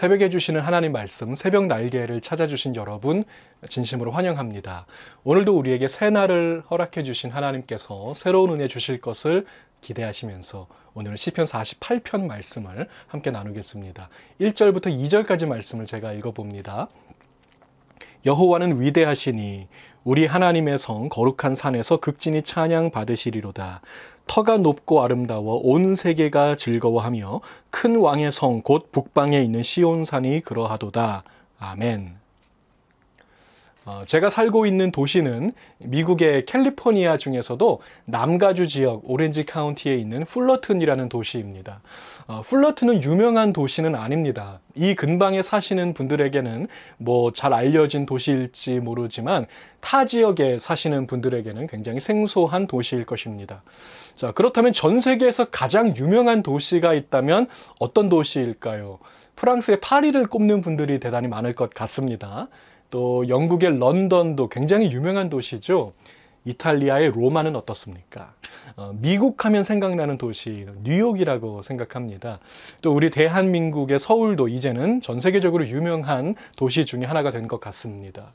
새벽에 주시는 하나님 말씀, 새벽 날개를 찾아주신 여러분 진심으로 환영합니다. 오늘도 우리에게 새 날을 허락해 주신 하나님께서 새로운 은혜 주실 것을 기대하시면서 오늘은 시편 48편 말씀을 함께 나누겠습니다. 1절부터 2절까지 말씀을 제가 읽어봅니다. 여호와는 위대하시니 우리 하나님의 성 거룩한 산에서 극진히 찬양 받으시리로다. 터가 높고 아름다워 온 세계가 즐거워하며 큰 왕의 성 곧 북방에 있는 시온산이 그러하도다. 아멘. 제가 살고 있는 도시는 미국의 캘리포니아 중에서도 남가주 지역 오렌지 카운티에 있는 풀러튼이라는 도시입니다. 풀러튼은 유명한 도시는 아닙니다. 이 근방에 사시는 분들에게는 잘 알려진 도시일지 모르지만 타 지역에 사시는 분들에게는 굉장히 생소한 도시일 것입니다. 자, 그렇다면 전 세계에서 가장 유명한 도시가 있다면 어떤 도시일까요? 프랑스의 파리를 꼽는 분들이 대단히 많을 것 같습니다. 또 영국의 런던도 굉장히 유명한 도시죠. 이탈리아의 로마는 어떻습니까? 미국 하면 생각나는 도시 뉴욕이라고 생각합니다. 또 우리 대한민국의 서울도 이제는 전 세계적으로 유명한 도시 중에 하나가 된 것 같습니다.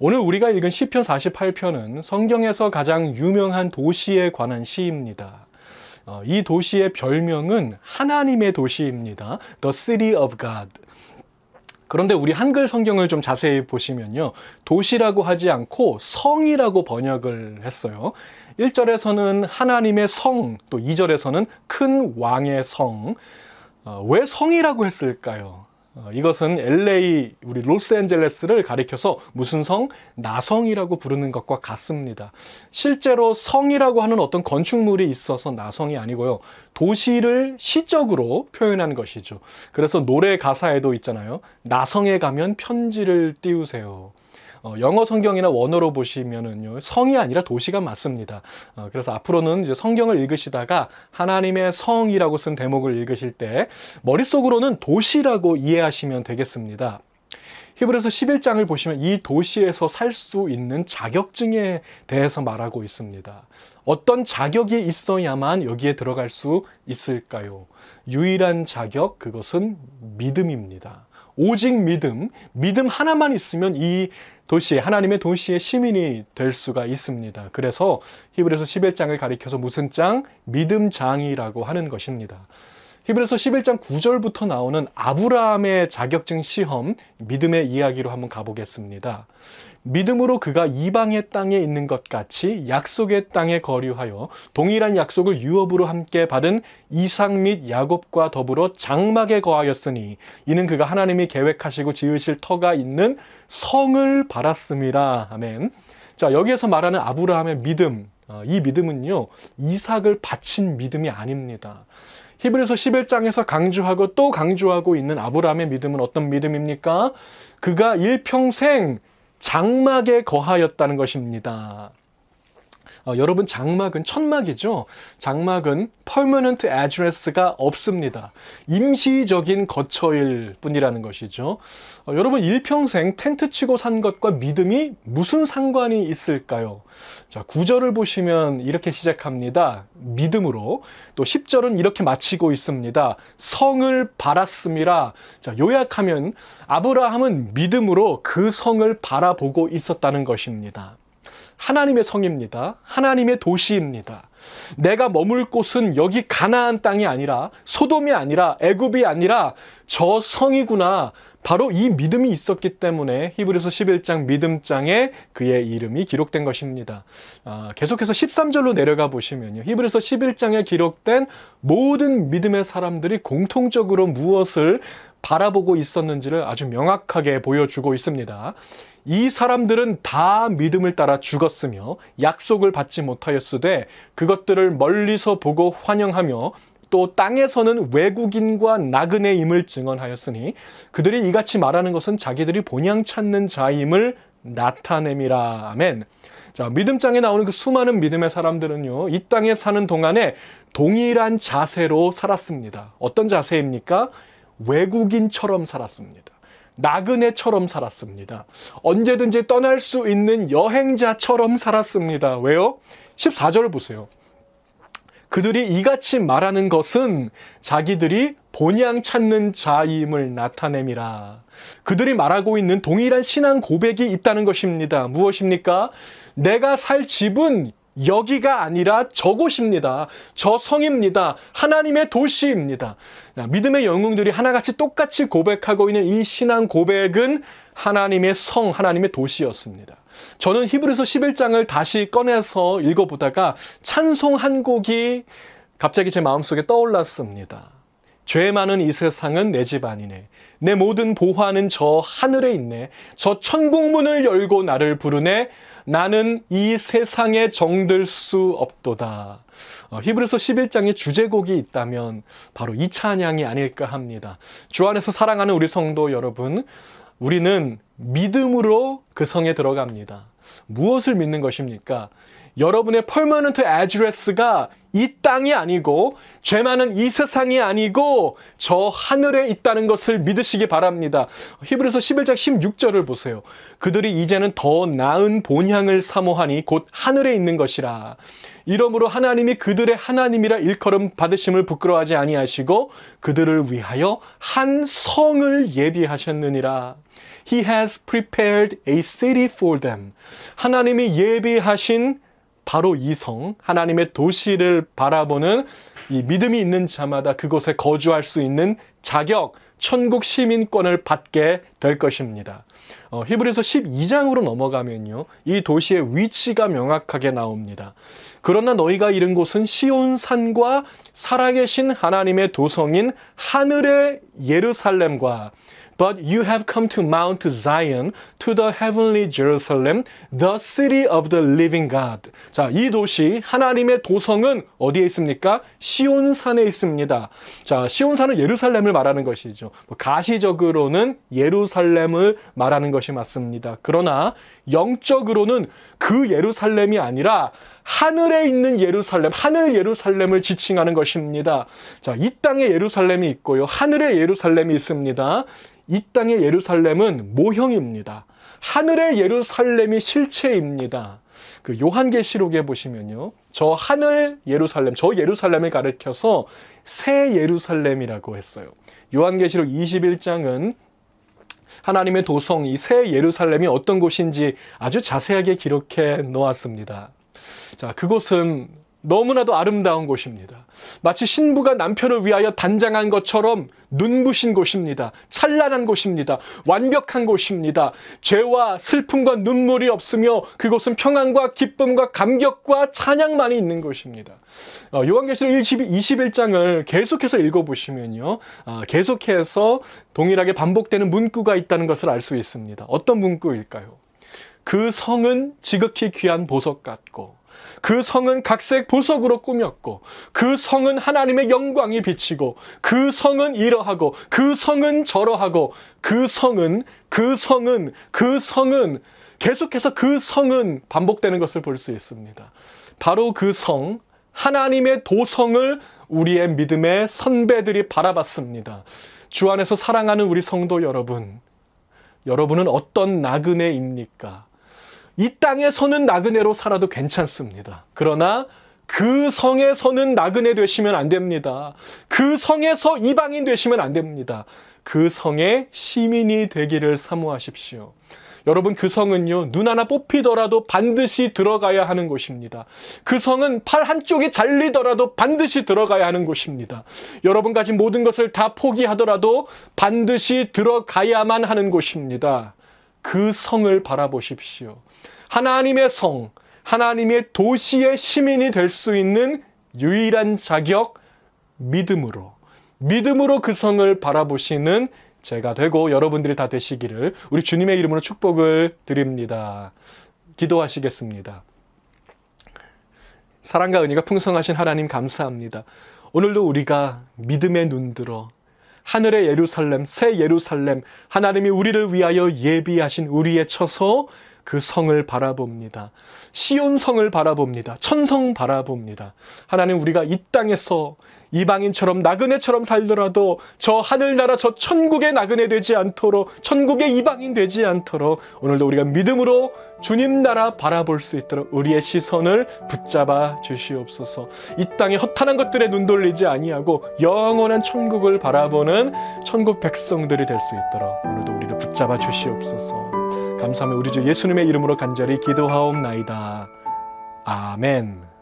오늘 우리가 읽은 시편 48편은 성경에서 가장 유명한 도시에 관한 시입니다. 이 도시의 별명은 하나님의 도시입니다. The City of God. 그런데 우리 한글 성경을 좀 자세히 보시면요. 도시라고 하지 않고 성이라고 번역을 했어요. 1절에서는 하나님의 성, 또 2절에서는 큰 왕의 성. 왜 성이라고 했을까요? 이것은 LA, 우리 로스앤젤레스를 가리켜서 무슨 성? 나성이라고 부르는 것과 같습니다. 실제로 성이라고 하는 어떤 건축물이 있어서 나성이 아니고요. 도시를 시적으로 표현한 것이죠. 그래서 노래 가사에도 있잖아요. 나성에 가면 편지를 띄우세요. 영어 성경이나 원어로 보시면은요, 성이 아니라 도시가 맞습니다. 그래서 앞으로는 이제 성경을 읽으시다가 하나님의 성이라고 쓴 대목을 읽으실 때 머릿속으로는 도시라고 이해하시면 되겠습니다. 히브리서 11장을 보시면 이 도시에서 살 수 있는 자격증에 대해서 말하고 있습니다. 어떤 자격이 있어야만 여기에 들어갈 수 있을까요? 유일한 자격, 그것은 믿음입니다. 오직 믿음 하나만 있으면 이 도시, 하나님의 도시의 시민이 될 수가 있습니다. 그래서 히브리서 11장을 가리켜서 무슨 장? 믿음장이라고 하는 것입니다. 히브리서 11장 9절부터 나오는 아브라함의 자격증 시험, 믿음의 이야기로 한번 가보겠습니다. 믿음으로 그가 이방의 땅에 있는 것 같이 약속의 땅에 거류하여 동일한 약속을 유업으로 함께 받은 이삭 및 야곱과 더불어 장막에 거하였으니 이는 그가 하나님이 계획하시고 지으실 터가 있는 성을 바랐음이라. 아멘. 자, 여기에서 말하는 아브라함의 믿음, 이 믿음은요, 이삭을 바친 믿음이 아닙니다. 히브리서 11장에서 강조하고 또 강조하고 있는 아브라함의 믿음은 어떤 믿음입니까? 그가 일평생 장막에 거하였다는 것입니다. 여러분, 장막은 천막이죠. 장막은 permanent address가 없습니다. 임시적인 거처일 뿐이라는 것이죠. 여러분, 일평생 텐트 치고 산 것과 믿음이 무슨 상관이 있을까요? 자, 9절을 보시면 이렇게 시작합니다. 믿음으로. 또 10절은 이렇게 마치고 있습니다. 성을 바랐음이라. 자, 요약하면 아브라함은 믿음으로 그 성을 바라보고 있었다는 것입니다. 하나님의 성입니다. 하나님의 도시입니다. 내가 머물 곳은 여기 가나안 땅이 아니라 소돔이 아니라 애굽이 아니라 저 성이구나. 바로 이 믿음이 있었기 때문에 히브리서 11장 믿음장에 그의 이름이 기록된 것입니다. 계속해서 13절로 내려가 보시면요. 히브리서 11장에 기록된 모든 믿음의 사람들이 공통적으로 무엇을 바라보고 있었는지를 아주 명확하게 보여주고 있습니다. 이 사람들은 다 믿음을 따라 죽었으며 약속을 받지 못하였으되 그것들을 멀리서 보고 환영하며 또 땅에서는 외국인과 나그네임을 증언하였으니 그들이 이같이 말하는 것은 자기들이 본향 찾는 자임을 나타냄이라. 아멘. 자, 믿음장에 나오는 그 수많은 믿음의 사람들은요, 이 땅에 사는 동안에 동일한 자세로 살았습니다. 어떤 자세입니까? 외국인처럼 살았습니다. 나그네처럼 살았습니다. 언제든지 떠날 수 있는 여행자처럼 살았습니다. 왜요? 14절을 보세요. 그들이 이같이 말하는 것은 자기들이 본향 찾는 자임을 나타냄이라. 그들이 말하고 있는 동일한 신앙 고백이 있다는 것입니다. 무엇입니까? 내가 살 집은 여기가 아니라 저곳입니다. 저 성입니다. 하나님의 도시입니다. 믿음의 영웅들이 하나같이 똑같이 고백하고 있는 이 신앙 고백은 하나님의 성, 하나님의 도시였습니다. 저는 히브리서 11장을 다시 꺼내서 읽어보다가 찬송 한 곡이 갑자기 제 마음속에 떠올랐습니다. 죄 많은 이 세상은 내 집 아니네. 내 모든 보화는 저 하늘에 있네. 저 천국문을 열고 나를 부르네. 나는 이 세상에 정들 수 없도다. 히브리서 11장에 주제곡이 있다면 바로 이 찬양이 아닐까 합니다. 주 안에서 사랑하는 우리 성도 여러분, 우리는 믿음으로 그 성에 들어갑니다. 무엇을 믿는 것입니까? 여러분의 퍼머넌트 애드레스가 이 땅이 아니고 죄 많은 이 세상이 아니고 저 하늘에 있다는 것을 믿으시기 바랍니다. 히브리서 11장 16절을 보세요. 그들이 이제는 더 나은 본향을 사모하니 곧 하늘에 있는 것이라. 이러므로 하나님이 그들의 하나님이라 일컬음 받으심을 부끄러워하지 아니하시고 그들을 위하여 한 성을 예비하셨느니라. He has prepared a city for them. 하나님이 예비하신 바로 이 성, 하나님의 도시를 바라보는 이 믿음이 있는 자마다 그곳에 거주할 수 있는 자격, 천국 시민권을 받게 될 것입니다. 히브리서 12장으로 넘어가면요, 이 도시의 위치가 명확하게 나옵니다. 그러나 너희가 이른 곳은 시온산과 살아계신 하나님의 도성인 하늘의 예루살렘과 But you have come to Mount Zion, to the heavenly Jerusalem, the city of the living God. 자, 이 도시, 하나님의 도성은 어디에 있습니까? 시온산에 있습니다. 자, 시온산은 예루살렘을 말하는 것이죠. 가시적으로는 예루살렘을 말하는 것이 맞습니다. 그러나 영적으로는 그 예루살렘이 아니라 하늘에 있는 예루살렘, 하늘 예루살렘을 지칭하는 것입니다. 자, 이 땅에 예루살렘이 있고요. 하늘에 예루살렘이 있습니다. 이 땅의 예루살렘은 모형입니다. 하늘의 예루살렘이 실체입니다. 그 요한계시록에 보시면요, 저 하늘 예루살렘, 저 예루살렘을 가리켜서 새 예루살렘이라고 했어요. 요한계시록 21장은 하나님의 도성, 이 새 예루살렘이 어떤 곳인지 아주 자세하게 기록해 놓았습니다. 자, 그곳은 너무나도 아름다운 곳입니다. 마치 신부가 남편을 위하여 단장한 것처럼 눈부신 곳입니다. 찬란한 곳입니다. 완벽한 곳입니다. 죄와 슬픔과 눈물이 없으며 그곳은 평안과 기쁨과 감격과 찬양만이 있는 곳입니다. 요한계시록 21장을 계속해서 읽어보시면요, 계속해서 동일하게 반복되는 문구가 있다는 것을 알 수 있습니다. 어떤 문구일까요? 그 성은 지극히 귀한 보석 같고 그 성은 각색 보석으로 꾸몄고 그 성은 하나님의 영광이 비치고 그 성은 이러하고 그 성은 저러하고 그 성은 계속해서 그 성은 반복되는 것을 볼 수 있습니다. 바로 그 성, 하나님의 도성을 우리의 믿음의 선배들이 바라봤습니다. 주 안에서 사랑하는 우리 성도 여러분, 여러분은 어떤 나그네입니까? 이 땅에서는 나그네로 살아도 괜찮습니다. 그러나 그 성에서는 나그네 되시면 안 됩니다. 그 성에서 이방인 되시면 안 됩니다. 그 성의 시민이 되기를 사모하십시오. 여러분, 그 성은요, 눈 하나 뽑히더라도 반드시 들어가야 하는 곳입니다. 그 성은 팔 한쪽이 잘리더라도 반드시 들어가야 하는 곳입니다. 여러분 가진 모든 것을 다 포기하더라도 반드시 들어가야만 하는 곳입니다. 그 성을 바라보십시오. 하나님의 성, 하나님의 도시의 시민이 될 수 있는 유일한 자격, 믿음으로 그 성을 바라보시는 제가 되고 여러분들이 다 되시기를 우리 주님의 이름으로 축복을 드립니다. 기도하시겠습니다. 사랑과 은혜가 풍성하신 하나님 감사합니다. 오늘도 우리가 믿음의 눈들어 하늘의 예루살렘, 새 예루살렘, 하나님이 우리를 위하여 예비하신 우리의 처소, 그 성을 바라봅니다. 시온 성을 바라봅니다. 천성 바라봅니다. 하나님, 우리가 이 땅에서 이방인처럼 나그네처럼 살더라도 저 하늘나라 저 천국의 나그네 되지 않도록, 천국의 이방인 되지 않도록 오늘도 우리가 믿음으로 주님 나라 바라볼 수 있도록 우리의 시선을 붙잡아 주시옵소서. 이 땅의 허탄한 것들에 눈 돌리지 아니하고 영원한 천국을 바라보는 천국 백성들이 될 수 있도록 오늘도 우리를 붙잡아 주시옵소서. 감사하며 우리 주 예수님의 이름으로 간절히 기도하옵나이다. 아멘.